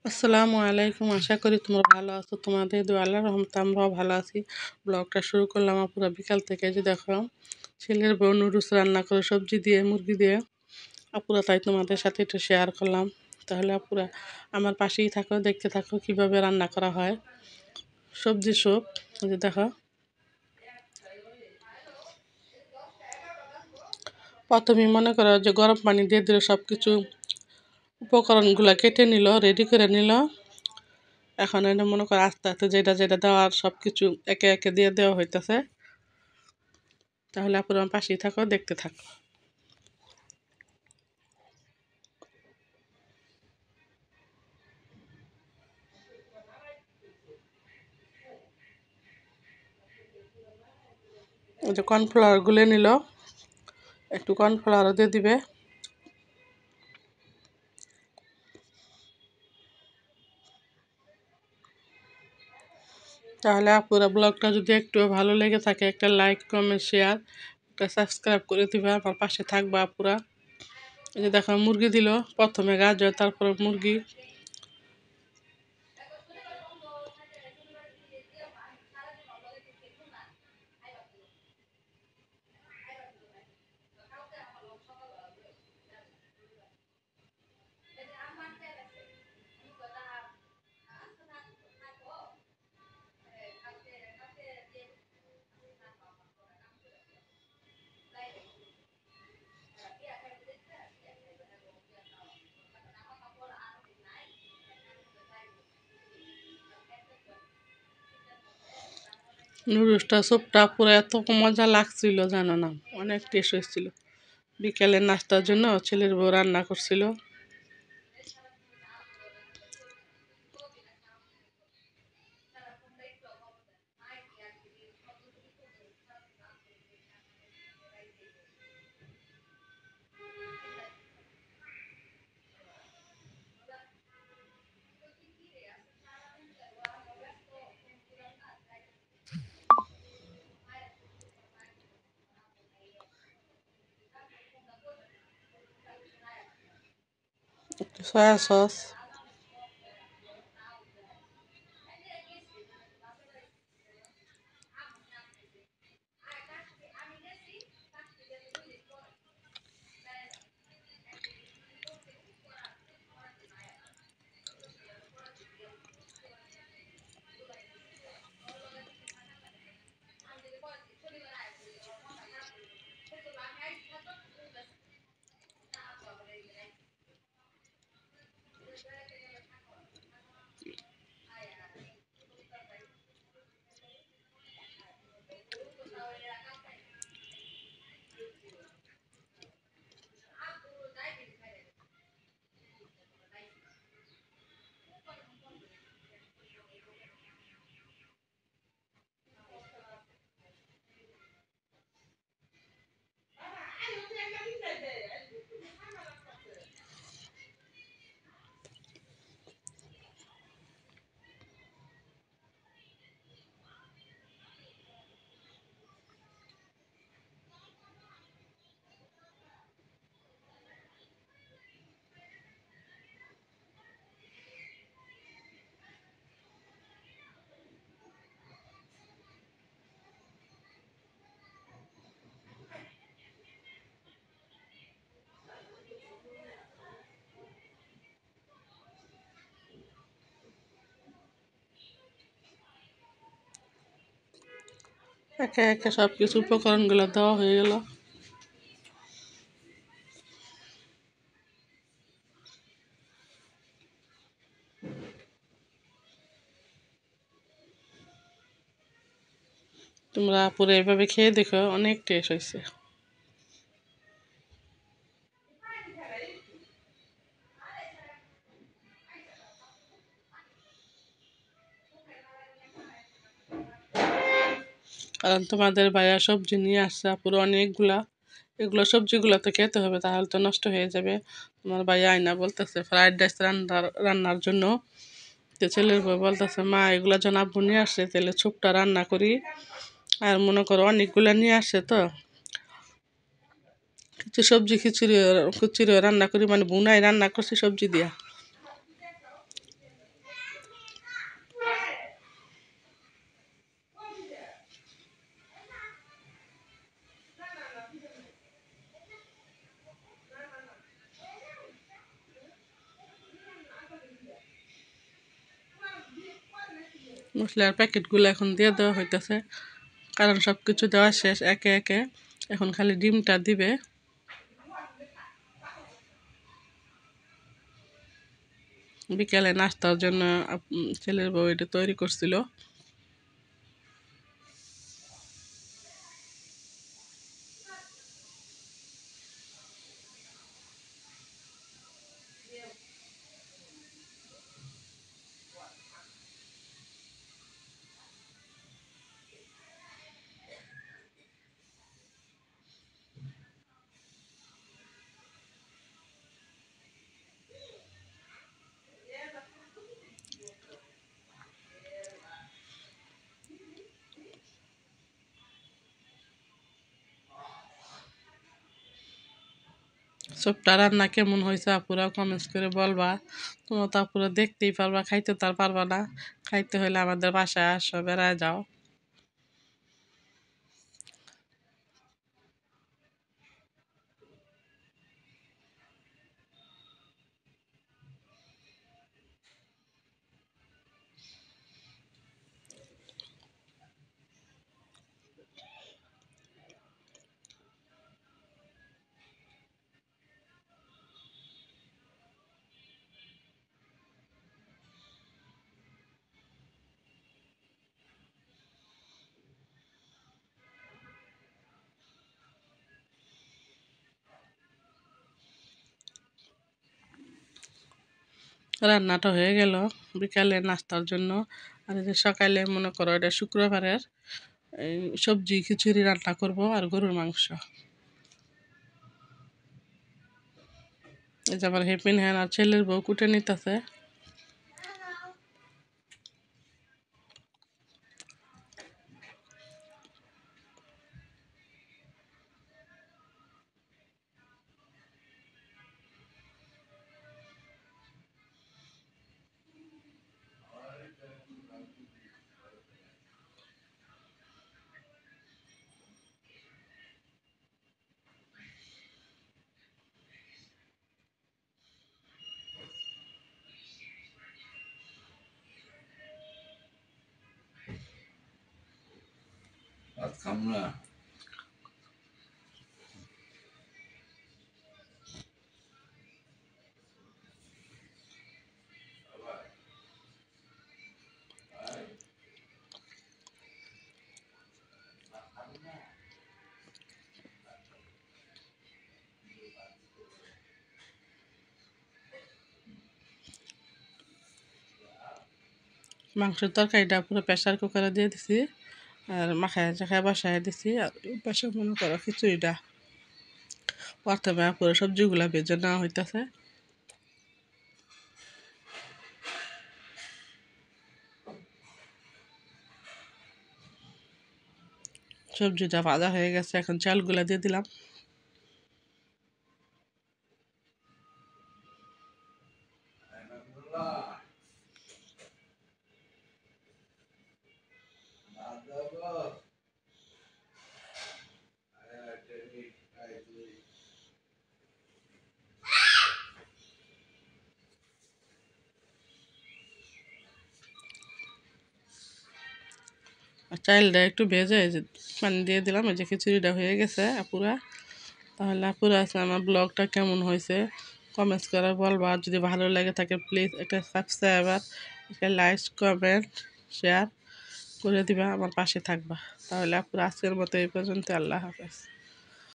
আসসালামু আলাইকুম। আশা করি তোমরা ভালো আছো। তোমাদের দোয়া আল্লাহর রহমতে আমরাও ভালো আছি। ব্লগটা শুরু করলাম পুরো বিকাল থেকে। যে দেখো ছেলের বউ নুডলস রান্না করে সবজি দিয়ে মুরগি দিয়ে আপুরা, তাই তোমাদের সাথে একটু শেয়ার করলাম। তাহলে আপুরা আমার পাশেই থাকো, দেখতে থাকো কিভাবে রান্না করা হয় সবজি স্যুপ। যে দেখো প্রথমে মনে করো যে গরম পানি দিয়ে দিল, সব কিছু উপকরণগুলো কেটে নিল, রেডি করে নিল। এখন এটা মনে করো আস্তে আস্তে যেটা যেটা দেওয়ার সব কিছু একে একে দিয়ে দেওয়া হইতেছে। তাহলে আপুরা আমার পাশেই থাকো, দেখতে থাকো। ওই যে কর্নফ্লাওয়ার গুলে নিল, একটু কর্নফ্লাওয়ারও দিয়ে দিবে। তাহলে আপুরা ব্লগটা যদি একটু ভালো লেগে থাকে, একটা লাইক কমেন্ট শেয়ার একটা সাবস্ক্রাইব করে দিবে, আমার পাশে থাকবা আপুরা। এই যে দেখো মুরগি দিল, প্রথমে গাজর তারপরে মুরগি। নুডলসটা স্যুপটা পুরো এত মজা লাগছিল জানো না, অনেক টেস্ট হয়েছিল। বিকেলের নাস্তার জন্য ছেলের বউ রান্না করছিল। একটু সয়া সস, একে একে সব কিছু উপকরণগুলো দেওয়া হয়ে গেল। তোমরা পুরো এভাবে খেয়ে দেখো, অনেক টেস্ট হয়েছে। কারণ তোমাদের ভাইয়া সবজি নিয়ে আসছে পুরো অনেকগুলা, এগুলো সবজিগুলো তো খেতে হবে, তাহলে তো নষ্ট হয়ে যাবে। তোমার ভাইয়া আয়না বলতেছে ফ্রাইড রাইস রান্নার জন্য। তো ছেলের বউ বলতেছে, মা এগুলো যখন আব্বু নিয়ে আসছে তাহলে স্যুপটা রান্না করি। আর মনে করো অনেকগুলো নিয়ে আসছে, তো কিছু সবজি খিচুড়ি খিচুড়িও রান্না করি, মানে বুনাই রান্না করছি সবজি দিয়া। মশলার প্যাকেটগুলো এখন দিয়ে দেওয়া হইতেছে, কারণ সব কিছু দেওয়া শেষ একে একে। এখন খালি ডিমটা দিবে। বিকেলে নাস্তার জন্য ছেলের বউ এটা তৈরি করছিল। সবটা রান্না কেমন হয়েছে আপুরা কমেন্টস করে বলবা। তোমরা তো আপুরা দেখতেই পারবা, খাইতে তো আর পারবা না। খাইতে হলে আমাদের বাসায় আসো, বেড়ায় যাও। রান্নাটা হয়ে গেল বিকালে নাস্তার জন্য। আর এই যে সকালে মনে করো এটা শুক্রবারের এই সবজি খিচুড়ি রান্না করব আর গরুর মাংস। এই যে আমার হেপিন হ্যান আর ছেলের বউ কুটে নিতেছে। মাংসের তরকারিটা পুরো প্রেশার কুকারে দিয়ে দিছি আর মাখায় চাখায় বসায় দিছি। আর পাশে মনে করো খিচুড়িটা প্রথমে পুরো সবজিগুলা ভেজে নেওয়া হইতেছে। সবজিটা ভাজা হয়ে গেছে, এখন চালগুলা দিয়ে দিলাম। আর চালটা একটু ভেজে এই যে পানি দিয়ে দিলাম। এই যে খিচুড়িটা হয়ে গেছে আপুরা। তাহলে আপুরা আছে আমার ব্লগটা কেমন হয়েছে কমেন্টস করে বলবা। আর যদি ভালো লাগে থাকে প্লিজ একটা সাবস্ক্রাইবার, একটা লাইক, কমেন্ট, শেয়ার করে দিবা, আমার পাশে থাকবা। তাহলে আপুরা আজকের মতো এই পর্যন্ত। আল্লাহ হাফেজ।